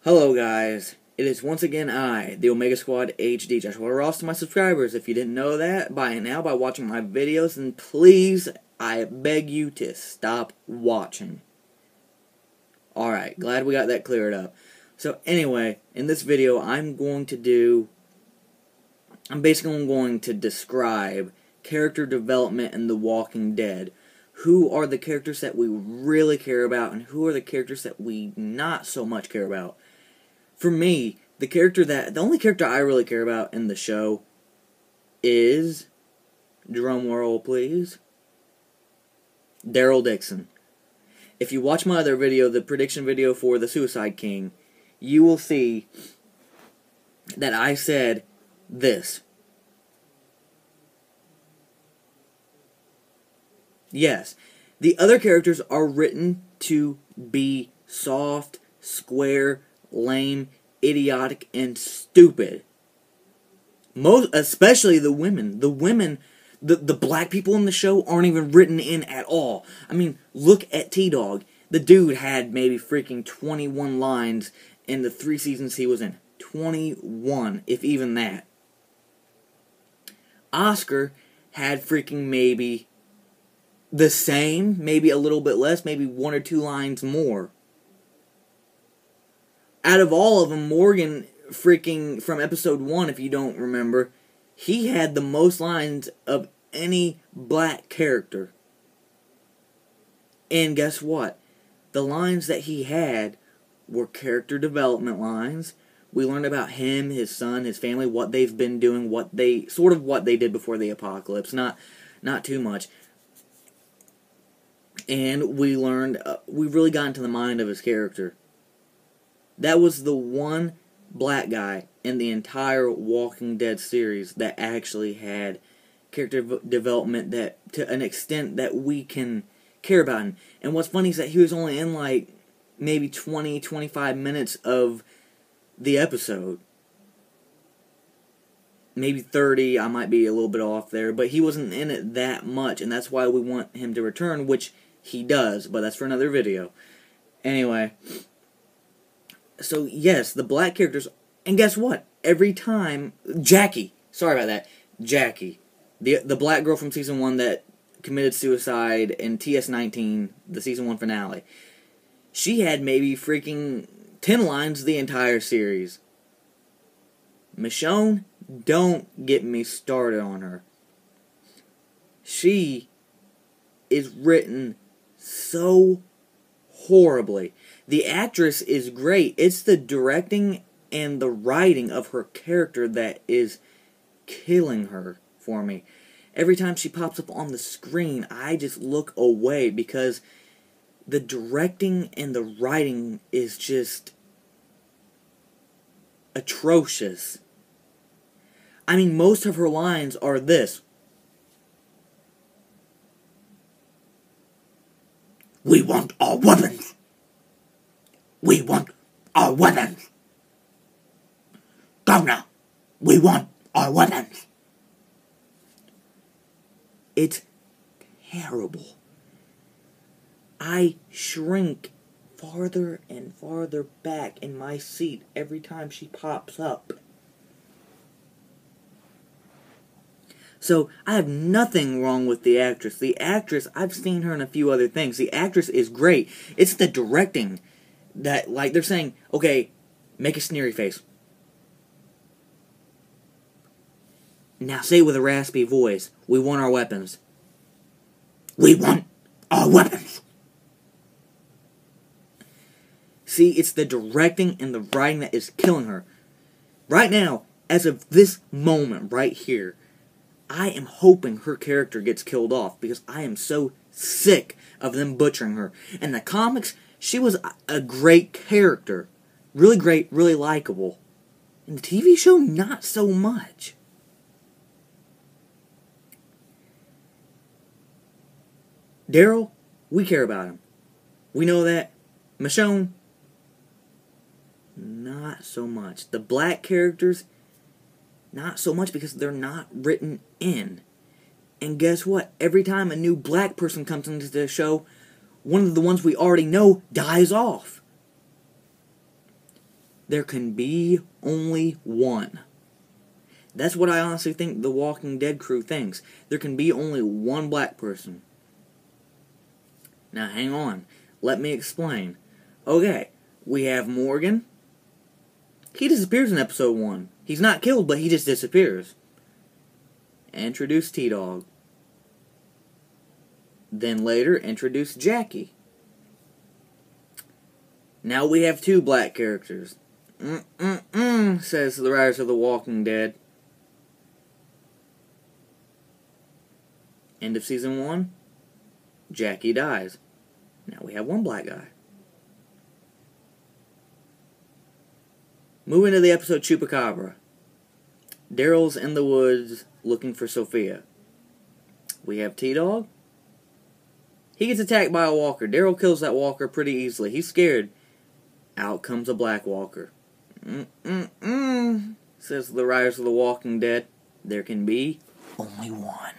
Hello guys, it is once again I, the Omega Squad HD, Joshua Ross. To my subscribers, if you didn't know that by now by watching my videos, then please, I beg you to stop watching. Alright, glad we got that cleared up. So anyway, in this video I'm basically going to describe character development in The Walking Dead. Who are the characters that we really care about, and who are the characters that we not so much care about? For me, the only character I really care about in the show is, drum roll please, Daryl Dixon. If you watch my other video, the prediction video for the Suicide King, you will see that I said this. Yes, the other characters are written to be soft, square, lame, idiotic, and stupid. Especially the women. The black people in the show aren't even written in at all. I mean, look at T-Dog. The dude had maybe freaking 21 lines in the 3 seasons he was in. 21, if even that. Oscar had freaking maybe the same, maybe a little bit less, maybe 1 or 2 lines more. Out of all of them, Morgan, freaking from episode 1, if you don't remember, he had the most lines of any black character. And guess what? The lines that he had were character development lines. We learned about him, his son, his family, what they've been doing, what they did before the apocalypse. Not too much. And we learned, we really got into the mind of his character. That was the one black guy in the entire Walking Dead series that actually had character development that, to an extent that we can care about him. And what's funny is that he was only in like maybe 20-25 minutes of the episode. Maybe 30, I might be a little bit off there, but he wasn't in it that much, and that's why we want him to return, which he does, but that's for another video. Anyway, so yes, the black characters, and guess what? Every time, Jackie, sorry about that, Jackie, the black girl from season 1 that committed suicide in TS19, the season 1 finale, she had maybe freaking 10 lines the entire series. Michonne, don't get me started on her. She is written so horribly. The actress is great. It's the directing and the writing of her character that is killing her for me. Every time she pops up on the screen, I just look away because the directing and the writing is just atrocious. I mean, most of her lines are this. We want our weapons. We want our weapons. Governor, we want our weapons. It's terrible. I shrink farther and farther back in my seat every time she pops up. So, I have nothing wrong with the actress. The actress, I've seen her in a few other things. The actress is great. It's the directing that, like, they're saying, okay, make a sneery face. Now say it with a raspy voice. We want our weapons. We want our weapons. See, it's the directing and the writing that is killing her. Right now, as of this moment right here, I am hoping her character gets killed off because I am so sick of them butchering her. In the comics, she was a great character. Really great, really likable. In the TV show, not so much. Daryl, we care about him. We know that. Michonne, not so much. The black characters, not so much because they're not written in. And guess what? Every time a new black person comes into the show, one of the ones we already know dies off. there can be only one. That's what I honestly think the Walking Dead crew thinks. There can be only one black person. Now hang on. Let me explain. Okay, we have Morgan. He disappears in episode 1. He's not killed, but he just disappears. Introduce T-Dog. Then later, introduce Jackie. Now we have 2 black characters. Says the writers of The Walking Dead. End of season 1. Jackie dies. Now we have 1 black guy. Moving to the episode Chupacabra. Daryl's in the woods looking for Sophia. We have T-Dog. He gets attacked by a walker. Daryl kills that walker pretty easily. He's scared. Out comes a black walker. Says the writers of The Walking Dead. There can be only one.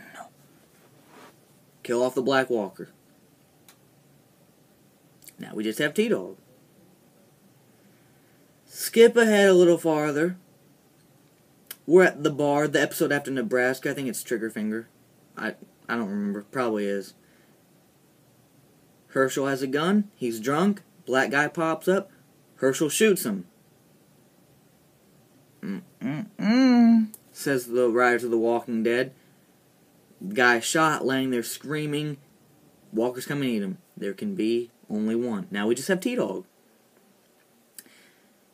Kill off the black walker. Now we just have T-Dog. Skip ahead a little farther. We're at the bar, the episode after Nebraska. I think it's Triggerfinger. I don't remember. Probably is. Herschel has a gun. He's drunk. Black guy pops up. Herschel shoots him. Says the writers of The Walking Dead. Guy shot, laying there screaming. Walkers come and eat him. There can be only one. Now we just have T-Dog.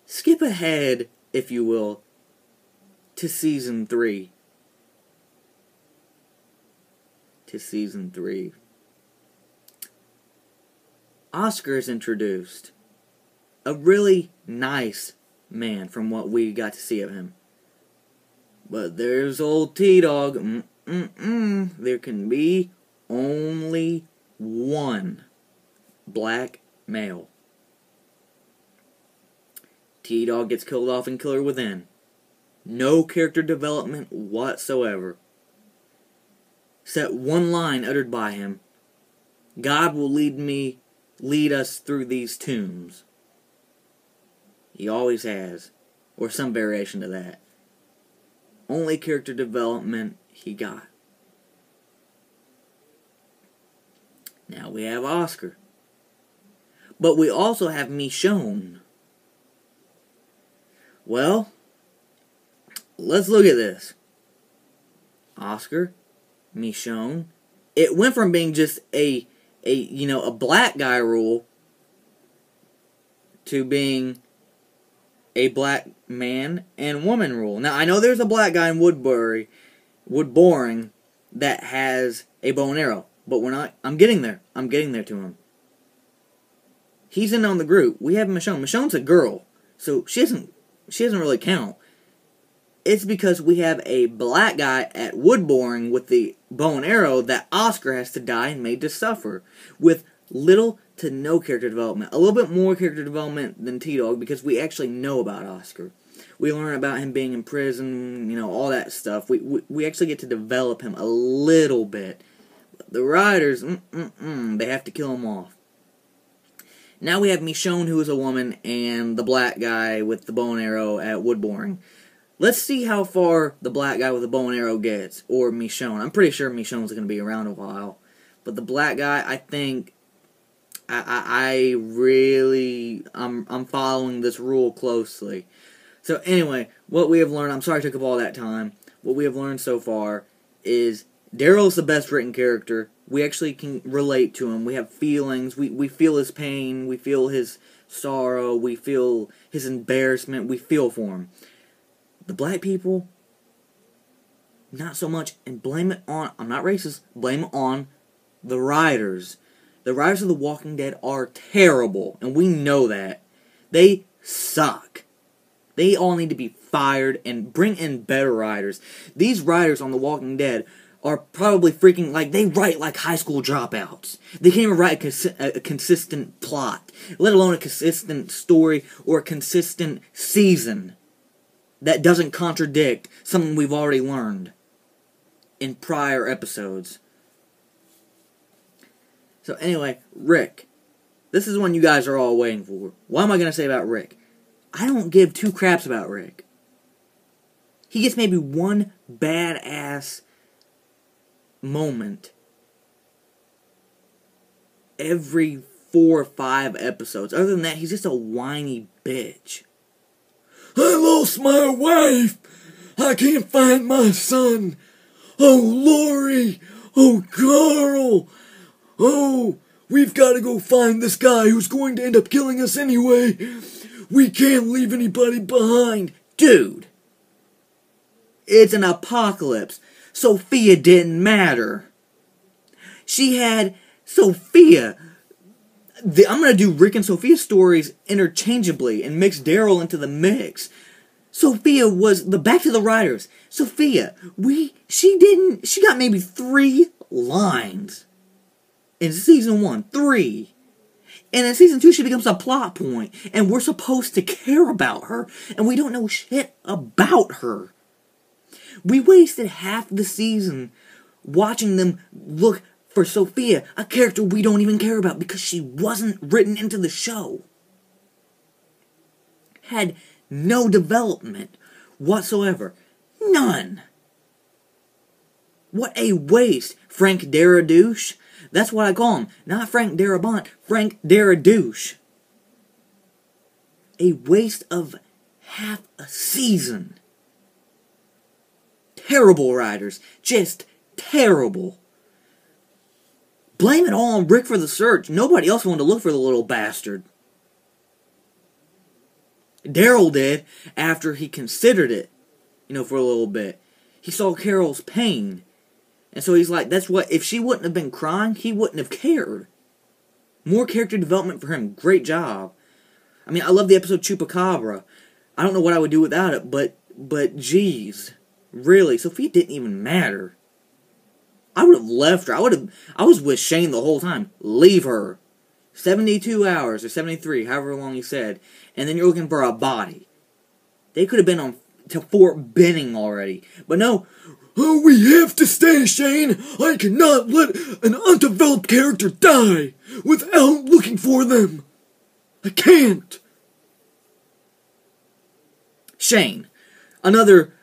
Skip ahead, if you will, to season 3. Oscar is introduced. A really nice man from what we got to see of him. But there's old T-Dog. There can be only one black male. T-Dog gets killed off in Killer Within. No character development whatsoever. Except one line uttered by him. God will lead us through these tombs. He always has. Or some variation to that. Only character development he got. Now we have Oscar. But we also have Michonne. Well, let's look at this. Oscar, Michonne. It went from being just a black guy rule to being a black man and woman rule. Now, I know there's a black guy in Woodboring that has a bow and arrow, but I'm getting there. I'm getting there to him. He's in on the group. We have Michonne. Michonne's a girl, so she doesn't really count. It's because we have a black guy at Woodboring with the bow and arrow that Oscar has to die and made to suffer, with little to no character development. A little bit more character development than T-Dog because we actually know about Oscar. We learn about him being in prison, all that stuff. We actually get to develop him a little bit. The writers, they have to kill him off. Now we have Michonne, who is a woman, and the black guy with the bow and arrow at Woodboring. Let's see how far the black guy with the bow and arrow gets, or Michonne. I'm pretty sure Michonne's going to be around a while. But the black guy, I think, I'm following this rule closely. So anyway, what we have learned, I'm sorry I took up all that time. What we have learned so far is Daryl's the best written character. We actually can relate to him. We have feelings. We feel his pain. We feel his sorrow. We feel his embarrassment. We feel for him. The black people, not so much. And blame it on, I'm not racist, blame it on the writers. The writers of The Walking Dead are terrible. And we know that. They suck. They all need to be fired and bring in better writers. These writers on The Walking Dead are probably freaking, they write like high school dropouts. They can't even write a consistent plot, let alone a consistent story or a consistent season that doesn't contradict something we've already learned in prior episodes. So anyway, Rick. This is one you guys are all waiting for. What am I going to say about Rick? I don't give two craps about Rick. He gets maybe one badass moment every 4 or 5 episodes. Other than that, he's just a whiny bitch. I lost my wife! I can't find my son! Oh, Lori! Oh, Carl! Oh, we've got to go find this guy who's going to end up killing us anyway! We can't leave anybody behind! Dude! It's an apocalypse. Sophia didn't matter. She had Sophia. I'm going to do Rick and Sophia stories interchangeably and mix Daryl into the mix. Sophia was back to the writers. Sophia, she got maybe 3 lines in season 1. 3. And in season 2, she becomes a plot point, and we're supposed to care about her, and we don't know shit about her. We wasted half the season watching them look for Sophia, a character we don't even care about because she wasn't written into the show. Had no development whatsoever. None. What a waste. Frank Darabont. That's what I call him. Not Frank Darabont. Frank Darabont. A waste of half a season. Terrible writers. Just terrible. Blame it all on Rick for the search. Nobody else wanted to look for the little bastard. Daryl did after he considered it, for a little bit. He saw Carol's pain. And so he's like, that's what, if she wouldn't have been crying, he wouldn't have cared. More character development for him. Great job. I mean, I love the episode Chupacabra. I don't know what I would do without it, but geez. Really, Sophia didn't even matter. I would have left her. I was with Shane the whole time. Leave her. 72 hours or 73, however long he said. And then you're looking for a body. They could have been on to Fort Benning already. But no. Oh, we have to stay, Shane. I cannot let an undeveloped character die without looking for them. I can't. Shane. Another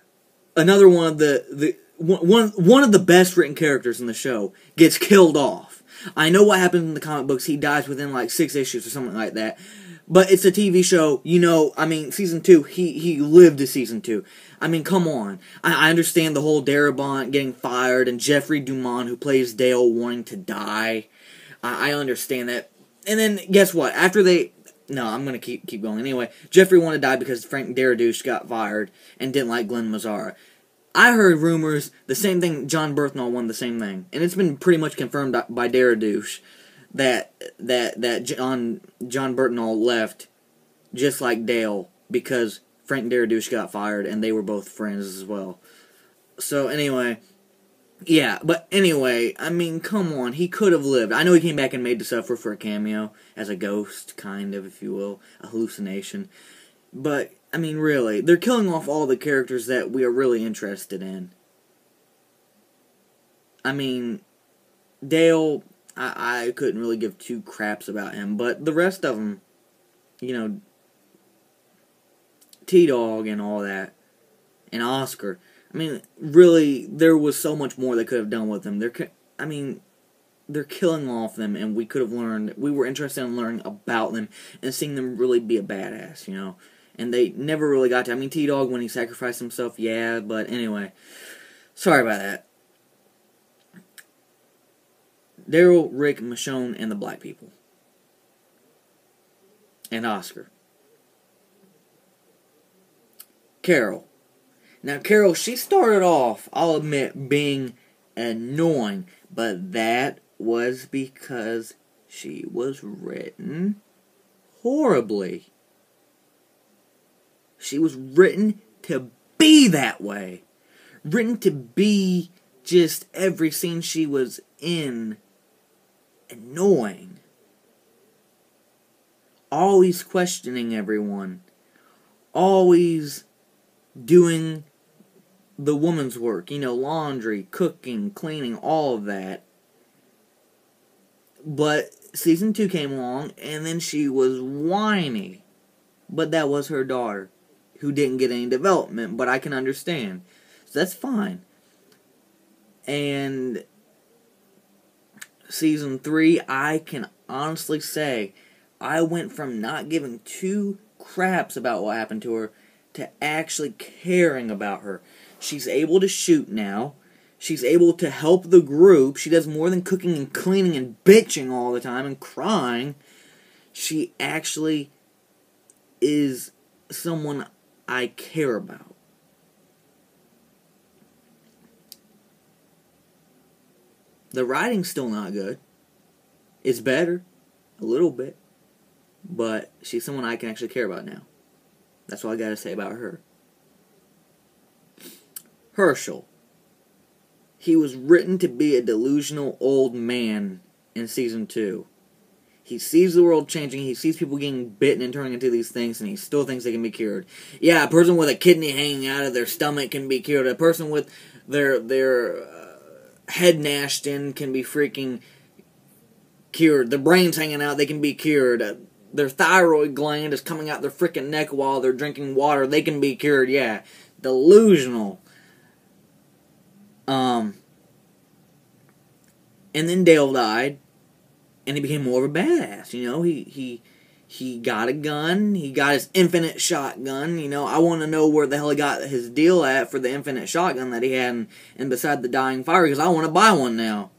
one of one of the best written characters in the show gets killed off. I know what happens in the comic books. He dies within like 6 issues or something like that. But it's a TV show, season 2, he lived to season 2. I mean, come on. I understand the whole Darabont getting fired and Jeffrey Dumont, who plays Dale, wanting to die. I understand that. And then, guess what? After no, I'm going to keep going. Anyway, Jeffrey wanted to die because Frank Darabont got fired and didn't like Glenn Mazzara. I heard rumors, the same thing, John Berthnall wanted the same thing. And it's been pretty much confirmed by Darabont that John Berthnall left just like Dale because Frank Darabont got fired and they were both friends as well. So anyway, yeah, but anyway, I mean, come on, he could have lived. I know he came back and made to suffer for a cameo as a ghost, kind of, if you will, a hallucination. But, I mean, really, they're killing off all the characters that we are really interested in. I mean, Dale, I couldn't really give 2 craps about him, but the rest of them, T-Dog and all that, and Oscar, I mean, really, there was so much more they could have done with them. They're killing off them, and we could have learned, we were interested in learning about them, and seeing them really be a badass, and they never really got to. T-Dog, when he sacrificed himself, yeah, but anyway, sorry about that. Daryl, Rick, Michonne, and the black people. And Oscar. Carol. Now, Carol, she started off, I'll admit, being annoying, but that was because she was written horribly. She was written to be that way. Written to be just every scene she was in annoying. Always questioning everyone. Always doing the woman's work. Laundry, cooking, cleaning, all of that. But season 2 came along, and then she was whiny. but that was her daughter, who didn't get any development, but I can understand. So that's fine. And season 3, I can honestly say, I went from not giving two craps about what happened to her to actually caring about her. She's able to shoot now. She's able to help the group. She does more than cooking and cleaning and bitching all the time and crying. She actually is someone I care about. The writing's still not good. It's better. A little bit. But she's someone I can actually care about now. That's all I gotta say about her. Herschel. He was written to be a delusional old man in season 2. He sees the world changing, he sees people getting bitten and turning into these things, and he still thinks they can be cured. Yeah, a person with a kidney hanging out of their stomach can be cured. A person with their head gnashed in can be freaking cured. The brain's hanging out, they can be cured. Their thyroid gland is coming out their freaking neck while they're drinking water, they can be cured. Yeah, delusional. And then Dale died, and he became more of a badass. You know, he got a gun. He got his infinite shotgun. You know, I want to know where the hell he got his deal at for the infinite shotgun that he had in beside the dying fire, because I want to buy one now.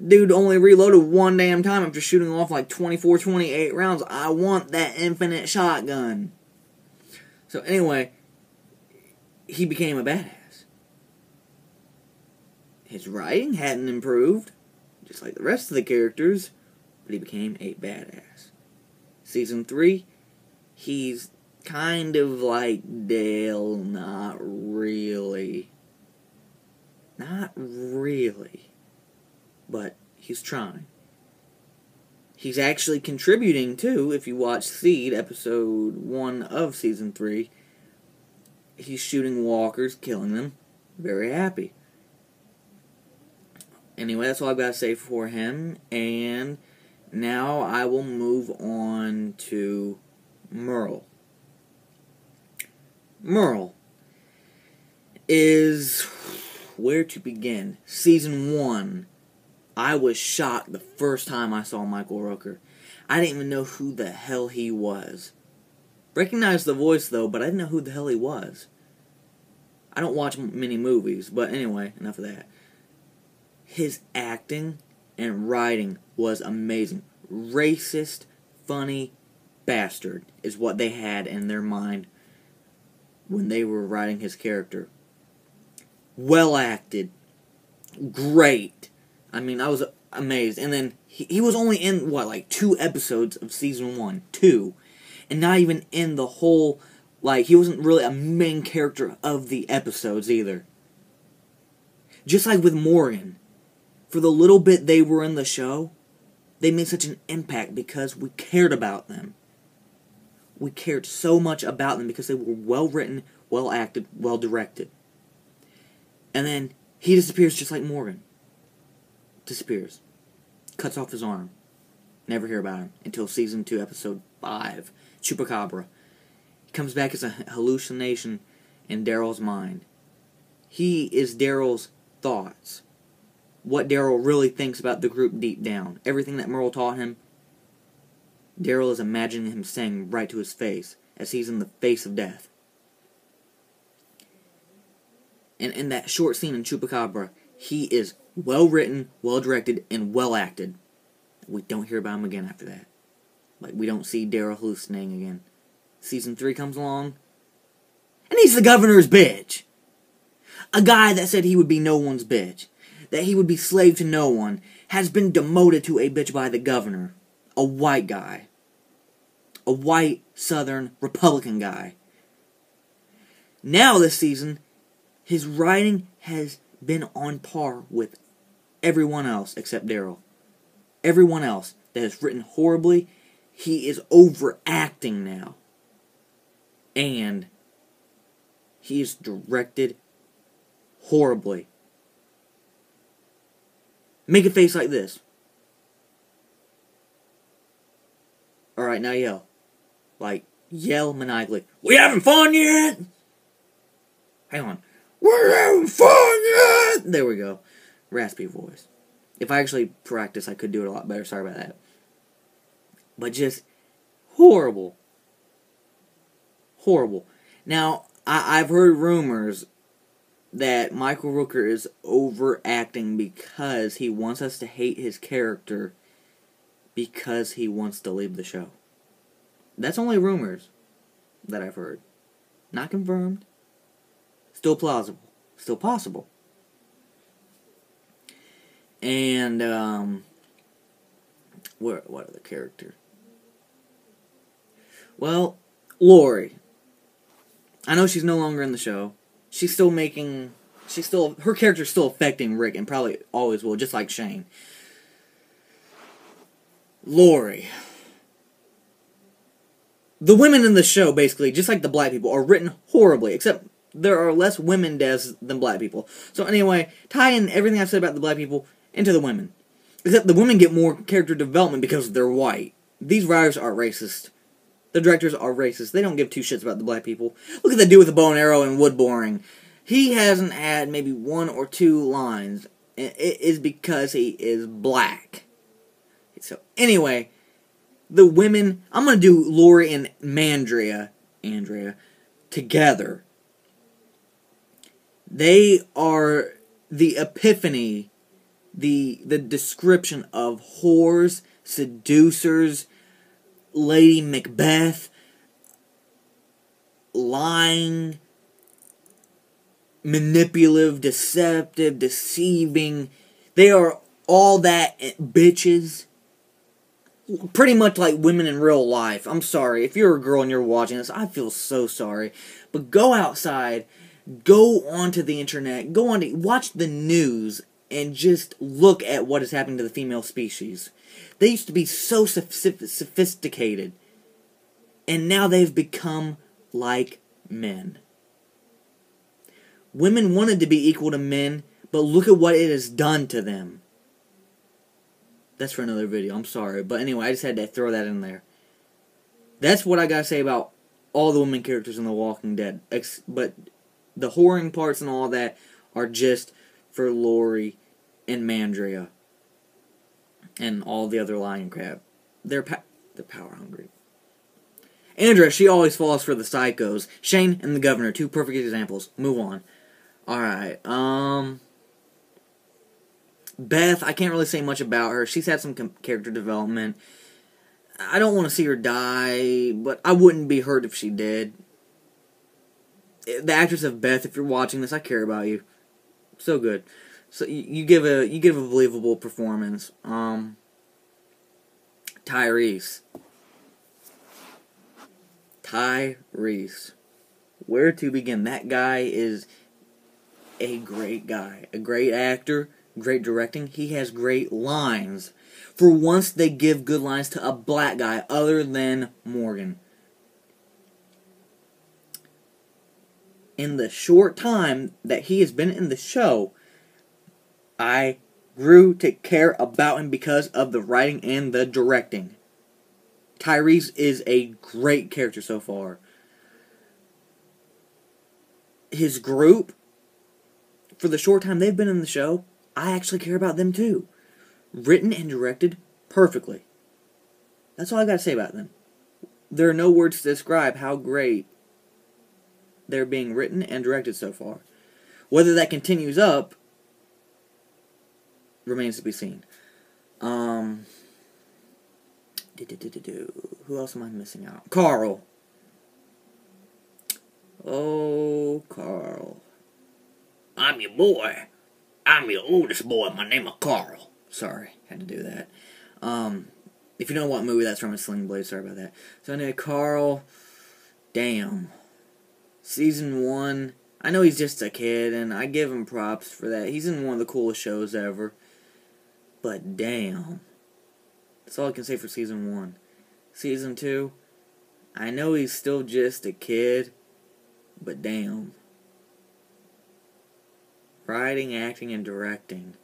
Dude only reloaded one damn time after shooting off like 24, 28 rounds. I want that infinite shotgun. So anyway, he became a badass. His writing hadn't improved, just like the rest of the characters, but he became a badass. Season 3, he's kind of like Dale, not really. Not really. But he's trying. He's actually contributing too, if you watch Seed, episode 1 of season 3. He's shooting walkers, killing them. Very happy. Anyway, that's all I've got to say for him. And now I will move on to Merle. Merle is... where to begin? Season 1. I was shocked the first time I saw Michael Rooker. I didn't even know who the hell he was. Recognized the voice, though, but I didn't know who the hell he was. I don't watch many movies, but anyway, enough of that. His acting and writing was amazing. Racist, funny bastard is what they had in their mind when they were writing his character. Well acted. Great. I mean, I was amazed. And then he was only in, like 2 episodes of season 1. 2. And not even in the whole, like, he wasn't really a main character of the episodes either. Just like with Morgan. For the little bit they were in the show, they made such an impact because we cared about them. We cared so much about them because they were well written, well acted, well directed. And then he disappears just like Morgan. Disappears. Cuts off his arm. Never hear about him until season 2, episode 5, Chupacabra. He comes back as a hallucination in Daryl's mind. He is Daryl's thoughts. What Daryl really thinks about the group deep down. Everything that Merle taught him, Daryl is imagining him saying right to his face as he's in the face of death. And in that short scene in Chupacabra, he is well written, well directed, and well acted. We don't hear about him again after that. Like, we don't see Daryl hallucinating again. Season 3 comes along, and he's the governor's bitch. A guy that said he would be no one's bitch. That he would be slave to no one, has been demoted to a bitch by the governor. A white guy. A white, Southern, Republican guy. Now this season, his writing has been on par with everyone else except Daryl. Everyone else that has written horribly, he is overacting now. And he is directed horribly. Make a face like this. Alright, now yell. Like, yell maniacally, "We having fun yet?" Hang on. "We're having fun yet?" There we go. Raspy voice. If I actually practice, I could do it a lot better. Sorry about that. But just horrible. Horrible. Now, I've heard rumors that Michael Rooker is overacting because he wants us to hate his character because he wants to leave the show. That's only rumors that I've heard. Not confirmed. Still plausible. Still possible. And, what other character? Well, Lori. I know she's no longer in the show. Her character's still affecting Rick and probably always will, just like Shane. Lori. The women in the show, basically, just like the black people, are written horribly, except there are less women deaths than black people. So anyway, tie in everything I've said about the black people into the women. Except the women get more character development because they're white. These writers are racist. The directors are racist. They don't give two shits about the black people. Look at the dude with the bow and arrow and wood boring. He hasn't had maybe 1 or 2 lines. And it is because he is black. So, anyway, the women... I'm going to do Lori and Andrea together. They are the epiphany, the description of whores, seducers, Lady Macbeth, lying, manipulative, deceptive, deceiving. They are all that bitches. Pretty much like women in real life. I'm sorry. If you're a girl and you're watching this, I feel so sorry. But go outside, go onto the internet, watch the news, and just look at what is happening to the female species. They used to be so sophisticated, and now they've become like men. Women wanted to be equal to men, but look at what it has done to them. That's for another video, I'm sorry. But anyway, I just had to throw that in there. That's what I gotta say about all the women characters in The Walking Dead. But the whoring parts and all that are just for Lori and Mandria. And all the other lying crap. They're power hungry. Andrea, she always falls for the psychos. Shane and the Governor, 2 perfect examples. Move on. Alright, Beth, I can't really say much about her. She's had some character development. I don't want to see her die, but I wouldn't be hurt if she did. The actress of Beth, if you're watching this, I care about you. So good. So you give a believable performance. Tyrese. Where to begin? That guy is a great guy. A great actor. Great directing. He has great lines. For once, they give good lines to a black guy other than Morgan. In the short time that he has been in the show, I grew to care about him because of the writing and the directing. Tyrese is a great character so far. His group, for the short time they've been in the show, I actually care about them too. Written and directed perfectly. That's all I gotta say about them. There are no words to describe how great they're being written and directed so far. Whether that continues up remains to be seen. Who else am I missing out? Carl. Oh, Carl. I'm your boy. I'm your oldest boy. My name is Carl. Sorry, had to do that. If you don't know what movie that's from, it's Sling Blade. Sorry about that. So anyway, Carl. Damn. Season 1. I know he's just a kid, and I give him props for that. He's in one of the coolest shows ever. But damn. That's all I can say for Season 1. Season 2. I know he's still just a kid. But damn. Writing, acting, and directing.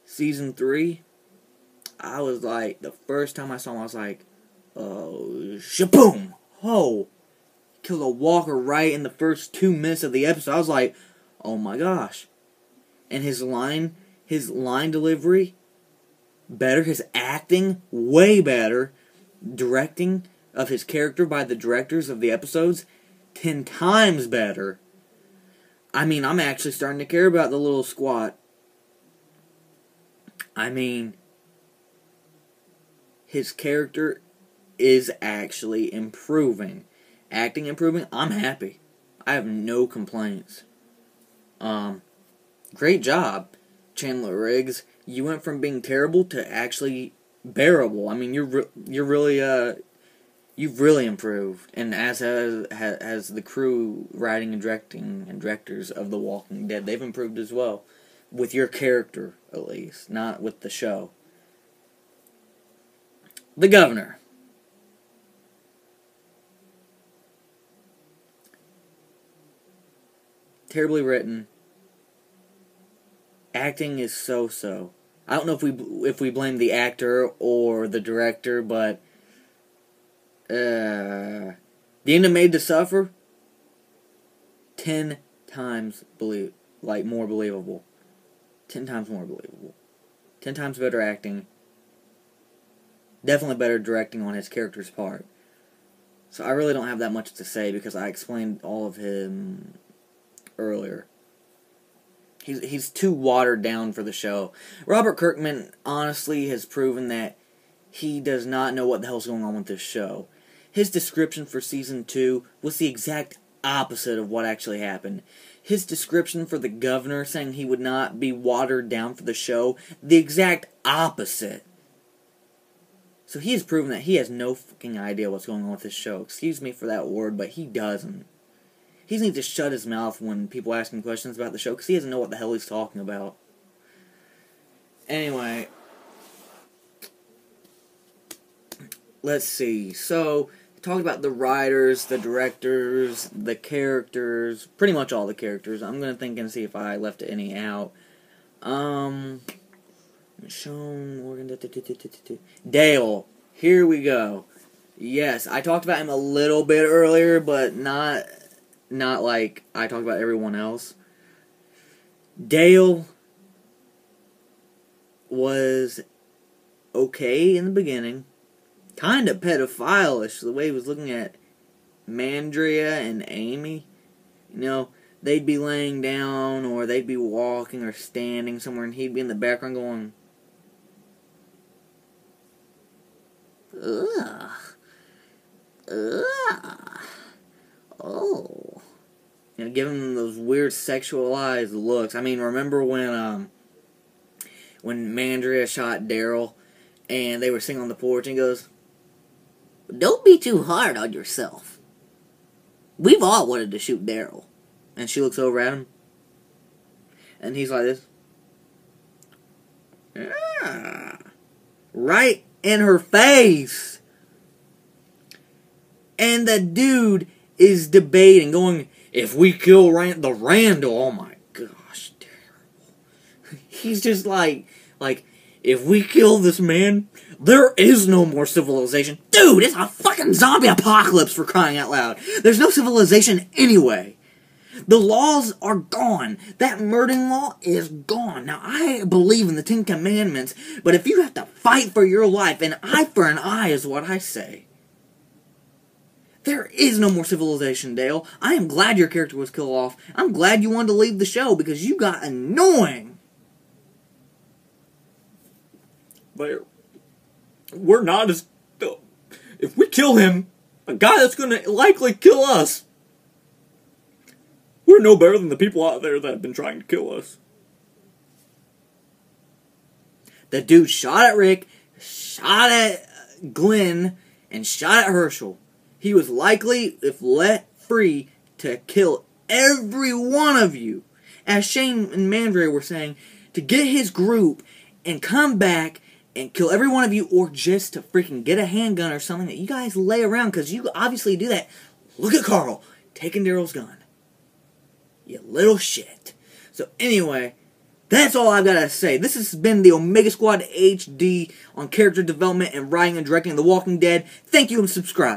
Season 3. I was like, the first time I saw him, I was like, shaboom! Oh, killed a walker right in the first 2 minutes of the episode. I was like, oh my gosh. And his line delivery, better. His acting, way better. Directing of his character by the directors of the episodes, 10 times better. I mean, I'm actually starting to care about the little squat. I mean, his character is actually improving. Acting improving, I'm happy. I have no complaints. Great job, Chandler Riggs. You went from being terrible to actually bearable. I mean, you've really improved, and as has the crew, writing and directing and directors of The Walking Dead, they've improved as well, with your character at least, not with the show. The Governor. Terribly written. Acting is so-so. I don't know if we blame the actor or the director, but the ending Made to Suffer, 10 times more believable. 10 times more believable. 10 times better acting. Definitely better directing on his character's part. So I really don't have that much to say because I explained all of him earlier. He's too watered down for the show. Robert Kirkman honestly has proven that he does not know what the hell's going on with this show. His description for Season 2 was the exact opposite of what actually happened. His description for the Governor, saying he would not be watered down for the show, the exact opposite. So he has proven that he has no fucking idea what's going on with this show. Excuse me for that word, but he doesn't. He needs to shut his mouth when people ask him questions about the show, because he doesn't know what the hell he's talking about. Anyway, let's see. So, talked about the writers, the directors, the characters, pretty much all the characters. I'm going to think and see if I left any out. Sean Morgan, Dale. Here we go. Yes, I talked about him a little bit earlier, but not like I talked about everyone else. Dale was okay in the beginning. Kind of pedophile-ish, the way he was looking at Mandria and Amy. You know, they'd be laying down, or they'd be walking or standing somewhere, and he'd be in the background going, ugh. Ugh. Oh. You know, giving them those weird sexualized looks. I mean, remember when Mandria shot Daryl, and they were sitting on the porch, and he goes, "Don't be too hard on yourself. We've all wanted to shoot Daryl." And she looks over at him, and he's like this. Ah. Right in her face. And the dude is debating, going, if we kill the Randall, oh my gosh, terrible. He's just like, if we kill this man, there is no more civilization. Dude, it's a fucking zombie apocalypse, for crying out loud. There's no civilization anyway. The laws are gone. That murdering law is gone. Now, I believe in the 10 Commandments, but if you have to fight for your life, an eye for an eye is what I say. There is no more civilization, Dale. I am glad your character was killed off. I'm glad you wanted to leave the show, because you got annoying. But we're not as... If we kill him, a guy that's going to likely kill us, we're no better than the people out there that have been trying to kill us. The dude shot at Rick, shot at Glenn, and shot at Herschel. He was likely, if let free, to kill every one of you. As Shane and Mandria were saying, to get his group and come back and kill every one of you, or just to freaking get a handgun or something that you guys lay around, because you obviously do that. Look at Carl, taking Daryl's gun. You little shit. So anyway, That's all I've got to say. This has been the Omega Squad HD on character development and writing and directing of The Walking Dead. Thank you and subscribe.